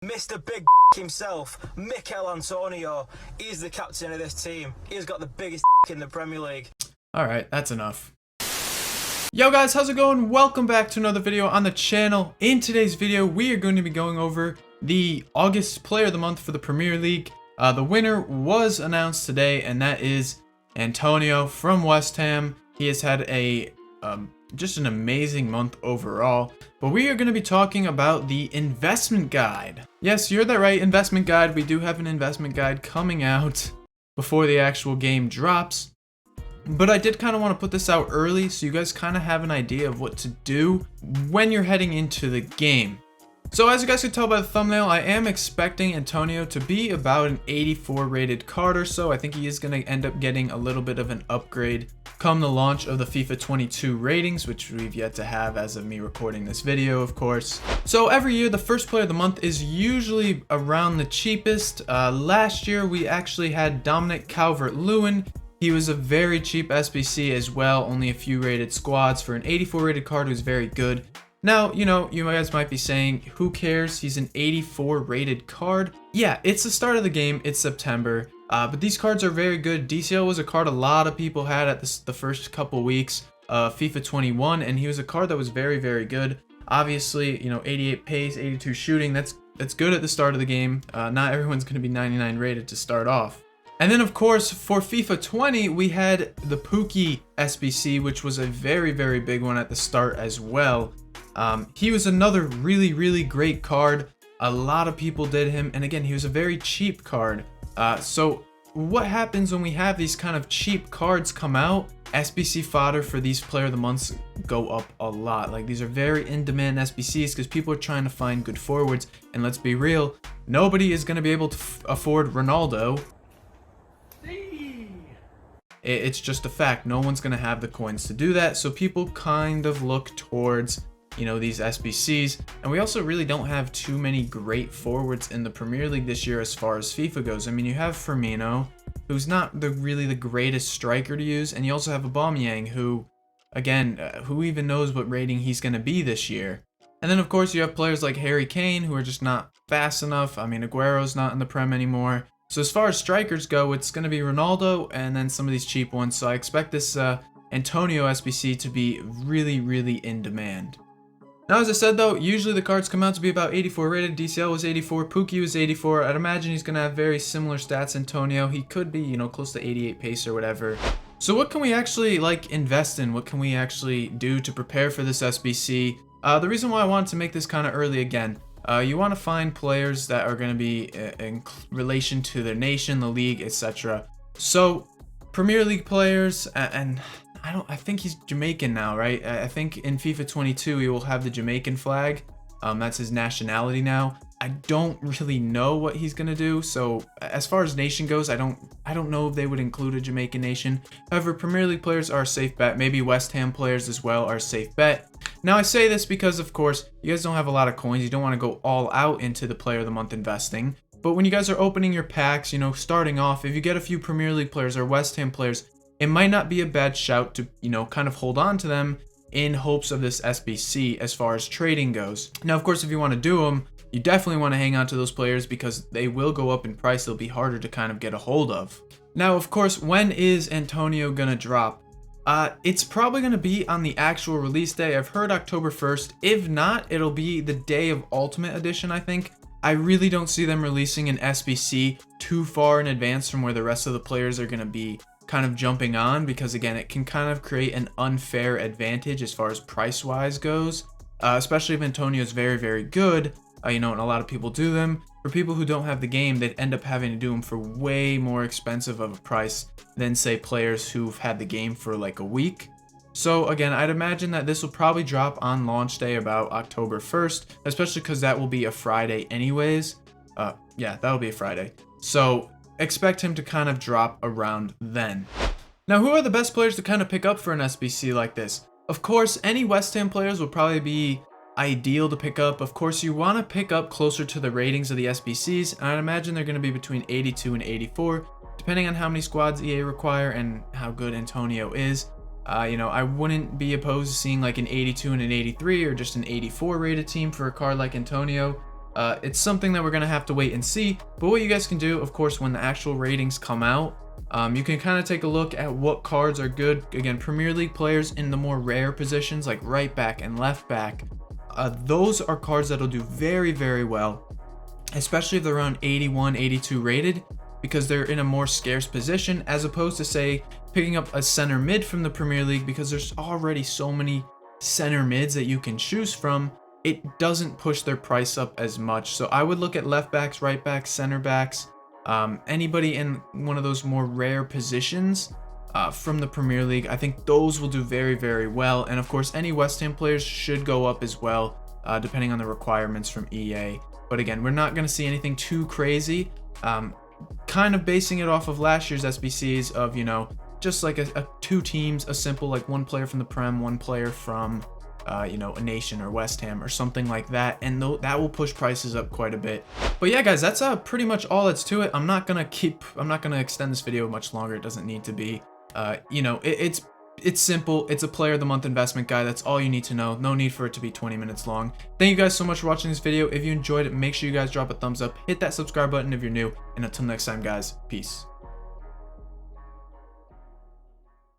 Mr. Big himself, Michail Antonio, is the captain of this team. He's got the biggest in the Premier League. Alright, that's enough. Yo guys, how's it going? Welcome back to another video on the channel. In today's video, we are going to be going over the August Player of the Month for the Premier League. The winner was announced today, and that is Antonio from West Ham. He has had a just an amazing month overall, but we are going to be talking about the investment guide. Yes, you're that right, investment guide. We do have an investment guide coming out before the actual game drops, but I did kind of want to put this out early so you guys kind of have an idea of what to do when you're heading into the game. So as you guys can tell by the thumbnail, I am expecting Antonio to be about an 84 rated card or so. I think he is going to end up getting a little bit of an upgrade come the launch of the FIFA 22 ratings, which we've yet to have as of me recording this video, of course. So every year, the first player of the month is usually around the cheapest. Last year, we actually had Dominic Calvert-Lewin. He was a very cheap SBC as well, only a few rated squads for an 84 rated card who's very good. Now, you know, you guys might be saying, who cares? He's an 84 rated card. Yeah, it's the start of the game. It's September. But these cards are very good. DCL was a card a lot of people had at the first couple weeks of FIFA 21, and he was a card that was very, very good. Obviously, you know, 88 pace, 82 shooting, that's good at the start of the game. Not everyone's going to be 99 rated to start off. And then, of course, for FIFA 20, we had the Pookie SBC, which was a very, very big one at the start as well. He was another really, really great card. A lot of people did him, and again, he was a very cheap card. So what happens when we have these kind of cheap cards come out? SBC fodder for these player of the months go up a lot. Like, these are very in-demand SBCs because people are trying to find good forwards, and let's be real, nobody is going to be able to afford Ronaldo. It's just a fact. No one's going to have the coins to do that, so people kind of look towards, you know, these SBCs. And we also really don't have too many great forwards in the Premier League this year as far as FIFA goes. I mean, you have Firmino, who's not really the greatest striker to use, and you also have Aubameyang, who, again, who even knows what rating he's going to be this year. And then, of course, you have players like Harry Kane, who are just not fast enough. I mean, Aguero's not in the Prem anymore. So as far as strikers go, it's going to be Ronaldo and then some of these cheap ones. So I expect this Antonio SBC to be really, really in demand. Now, as I said though, usually the cards come out to be about 84 rated. DCL was 84, Pookie was 84. I'd imagine he's going to have very similar stats, Antonio. He could be, you know, close to 88 pace or whatever. So what can we actually, like, invest in? What can we actually do to prepare for this SBC? The reason why I wanted to make this kind of early again, you want to find players that are going to be in relation to their nation, the league, etc. So Premier League players, and I think he's Jamaican now, right? I think in FIFA 22 he will have the Jamaican flag. That's his nationality now. I don't really know what he's gonna do. So as far as nation goes, I don't know if they would include a Jamaican nation. However, Premier League players are a safe bet. Maybe West Ham players as well are a safe bet. Now I say this because, of course, you guys don't have a lot of coins. You don't want to go all out into the Player of the Month investing. But when you guys are opening your packs, you know, starting off, if you get a few Premier League players or West Ham players, it might not be a bad shout to, you know, kind of hold on to them in hopes of this SBC as far as trading goes. Now, of course, if you want to do them, you definitely want to hang on to those players because they will go up in price. They'll be harder to kind of get a hold of. Now, of course, when is Antonio gonna drop? It's probably gonna be on the actual release day. I've heard October 1st. If not, it'll be the day of Ultimate Edition, I think. I really don't see them releasing an SBC too far in advance from where the rest of the players are gonna be kind of jumping on, because again, it can kind of create an unfair advantage as far as price wise goes, especially if Antonio is very, very good, you know, and a lot of people do them. For people who don't have the game, they'd end up having to do them for way more expensive of a price than, say, players who've had the game for like a week. So again, I'd imagine that this will probably drop on launch day about October 1st, especially because that will be a Friday anyways. Yeah, that'll be a Friday. So expect him to kind of drop around then. Now, who are the best players to kind of pick up for an SBC like this? Of course, any West Ham players will probably be ideal to pick up. Of course, you want to pick up closer to the ratings of the SBCs, and I'd imagine they're going to be between 82 and 84, depending on how many squads EA require and how good Antonio is. You know, I wouldn't be opposed to seeing like an 82 and an 83 or just an 84 rated team for a card like Antonio. It's something that we're going to have to wait and see. But what you guys can do, of course, when the actual ratings come out, you can kind of take a look at what cards are good. Again, Premier League players in the more rare positions like right back and left back, those are cards that'll do very, very well, especially if they're around 81, 82 rated, because they're in a more scarce position, as opposed to, say, picking up a center mid from the Premier League, because there's already so many center mids that you can choose from. It doesn't push their price up as much. So I would look at left backs, right backs, center backs, anybody in one of those more rare positions from the Premier League. I think those will do very, very well. And of course, any West Ham players should go up as well, depending on the requirements from EA. But again, we're not going to see anything too crazy. Kind of basing it off of last year's SBCs of, you know, just like a two teams, a simple like one player from the Prem, one player from you know, a Nation or West Ham or something like that, and that will push prices up quite a bit. But yeah, guys, that's pretty much all that's to it. I'm not gonna extend this video much longer. It doesn't need to be. You know, it's simple. It's a player of the month investment guide. That's all you need to know. No need for it to be 20 minutes long. Thank you guys so much for watching this video. If you enjoyed it, make sure you guys drop a thumbs up, hit that subscribe button if you're new, and until next time, guys, peace.